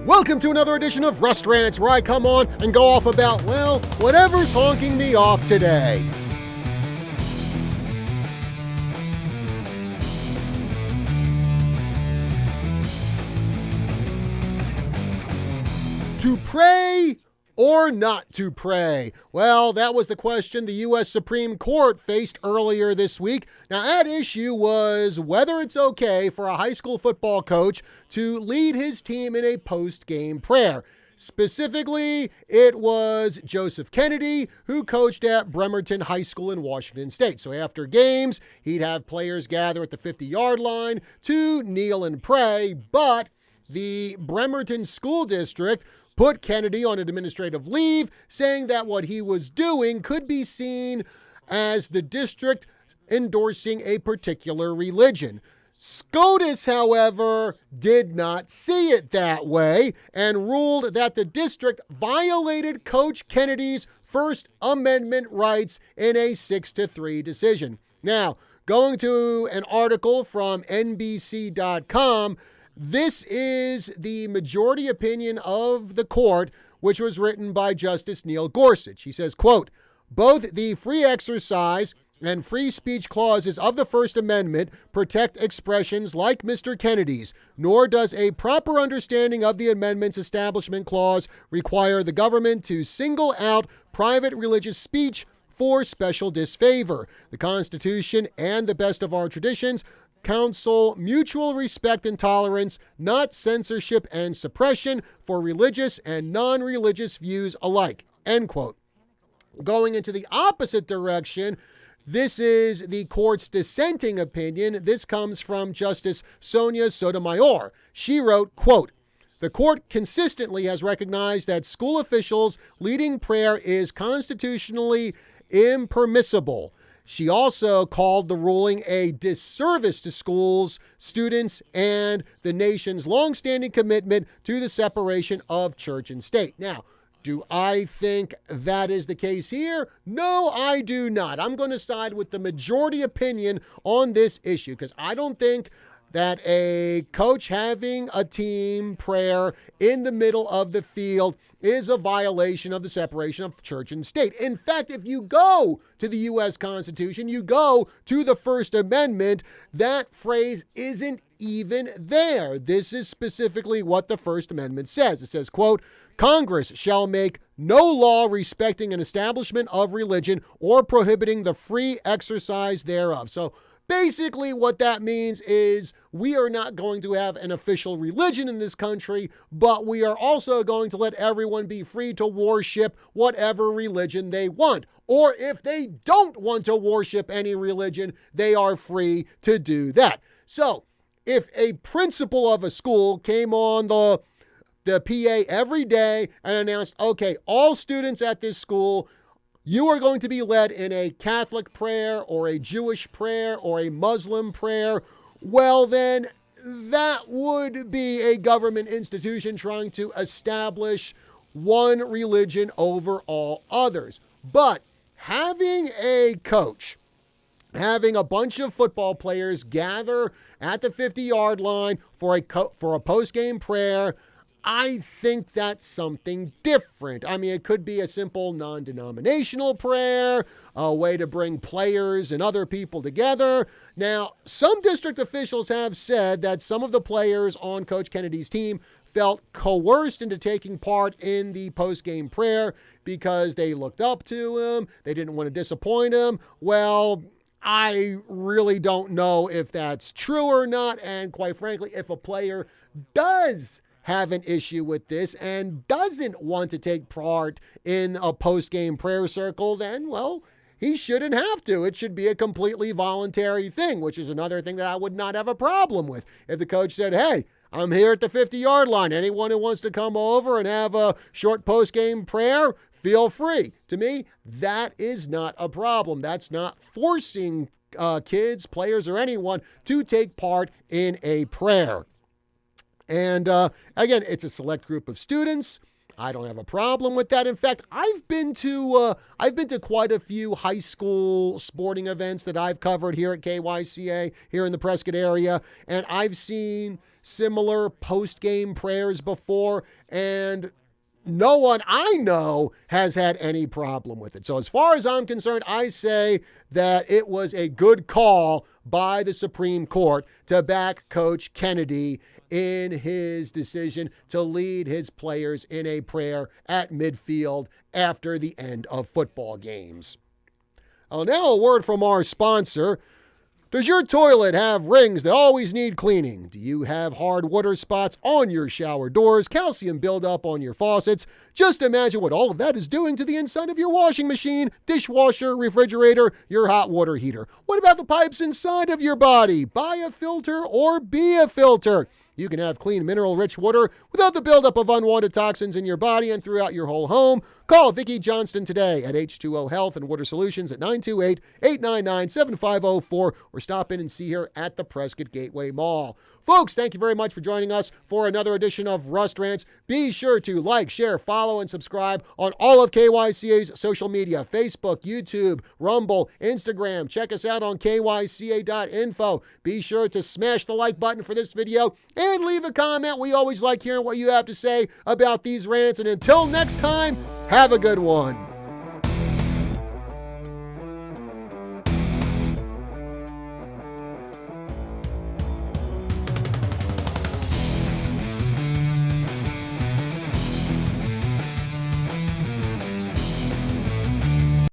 Welcome to another edition of Rant, where I come on and go off about, well, whatever's honking me off today. To pray or not to pray? Well, that was the question the U.S. Supreme Court faced earlier this week. Now, at issue was whether it's okay for a high school football coach to lead his team in a post-game prayer. Specifically, it was Joseph Kennedy, who coached at Bremerton High School in Washington State. So after games, he'd have players gather at the 50-yard line to kneel and pray, but the Bremerton School District put Kennedy on administrative leave, saying that what he was doing could be seen as the district endorsing a particular religion. SCOTUS, however, did not see it that way and ruled that the district violated Coach Kennedy's First Amendment rights in a 6-3 decision. Now, going to an article from NBC.com, this is the majority opinion of the court, which was written by Justice Neil Gorsuch. He says, quote, "Both the free exercise and free speech clauses of the First Amendment protect expressions like Mr. Kennedy's, nor does a proper understanding of the amendment's Establishment Clause require the government to single out private religious speech for special disfavor. The Constitution and the best of our traditions counsel mutual respect and tolerance, not censorship and suppression for religious and non-religious views alike," end quote. Going into the opposite direction, this is the court's dissenting opinion. This comes from Justice Sonia Sotomayor. She wrote, quote, "The court consistently has recognized that school officials leading prayer is constitutionally impermissible. She also called the ruling a disservice to schools, students, and the nation's longstanding commitment to the separation of church and state." Now, do I think that is the case here? No, I do not. I'm going to side with the majority opinion on this issue because I don't think that a coach having a team prayer in the middle of the field is a violation of the separation of church and state. In fact, if you go to the U.S. Constitution, you go to the First Amendment, that phrase isn't even there. This is specifically what the First Amendment says. It says, quote, "Congress shall make no law respecting an establishment of religion or prohibiting the free exercise thereof." So basically what that means is we are not going to have an official religion in this country, but we are also going to let everyone be free to worship whatever religion they want. Or if they don't want to worship any religion, they are free to do that. So if a principal of a school came on the PA every day and announced, okay, all students at this school, you are going to be led in a Catholic prayer or a Jewish prayer or a Muslim prayer, well then that would be a government institution trying to establish one religion over all others. But having a coach, having a bunch of football players gather at the 50-yard line for a post-game prayer, I think that's something different. I mean, it could be a simple non-denominational prayer, a way to bring players and other people together. Now, some district officials have said that some of the players on Coach Kennedy's team felt coerced into taking part in the post-game prayer because they looked up to him, they didn't want to disappoint him. Well, I really don't know if that's true or not, and quite frankly, if a player does have an issue with this and doesn't want to take part in a post-game prayer circle, then, well, he shouldn't have to. It should be a completely voluntary thing, which is another thing that I would not have a problem with. If the coach said, hey, I'm here at the 50-yard line. Anyone who wants to come over and have a short post-game prayer, feel free. To me, that is not a problem. That's not forcing kids, players, or anyone to take part in a prayer. And again, it's a select group of students. I don't have a problem with that. In fact, I've been to quite a few high school sporting events that I've covered here at KYCA here in the Prescott area, and I've seen similar post-game prayers before, and no one I know has had any problem with it. So as far as I'm concerned, I say that it was a good call by the Supreme Court to back Coach Kennedy in his decision to lead his players in a prayer at midfield after the end of football games. Now a word from our sponsor. Does your toilet have rings that always need cleaning? Do you have hard water spots on your shower doors, calcium buildup on your faucets? Just imagine what all of that is doing to the inside of your washing machine, dishwasher, refrigerator, your hot water heater. What about the pipes inside of your body? Buy a filter or be a filter. You can have clean, mineral-rich water without the buildup of unwanted toxins in your body and throughout your whole home. Call Vicki Johnston today at H2O Health and Water Solutions at 928-899-7504 or stop in and see her at the Prescott Gateway Mall. Folks, thank you very much for joining us for another edition of Rust Rants. Be sure to like, share, follow, and subscribe on all of KYCA's social media, Facebook, YouTube, Rumble, Instagram. Check us out on kyca.info. Be sure to smash the like button for this video and leave a comment. We always like hearing what you have to say about these rants. And until next time, have a good one.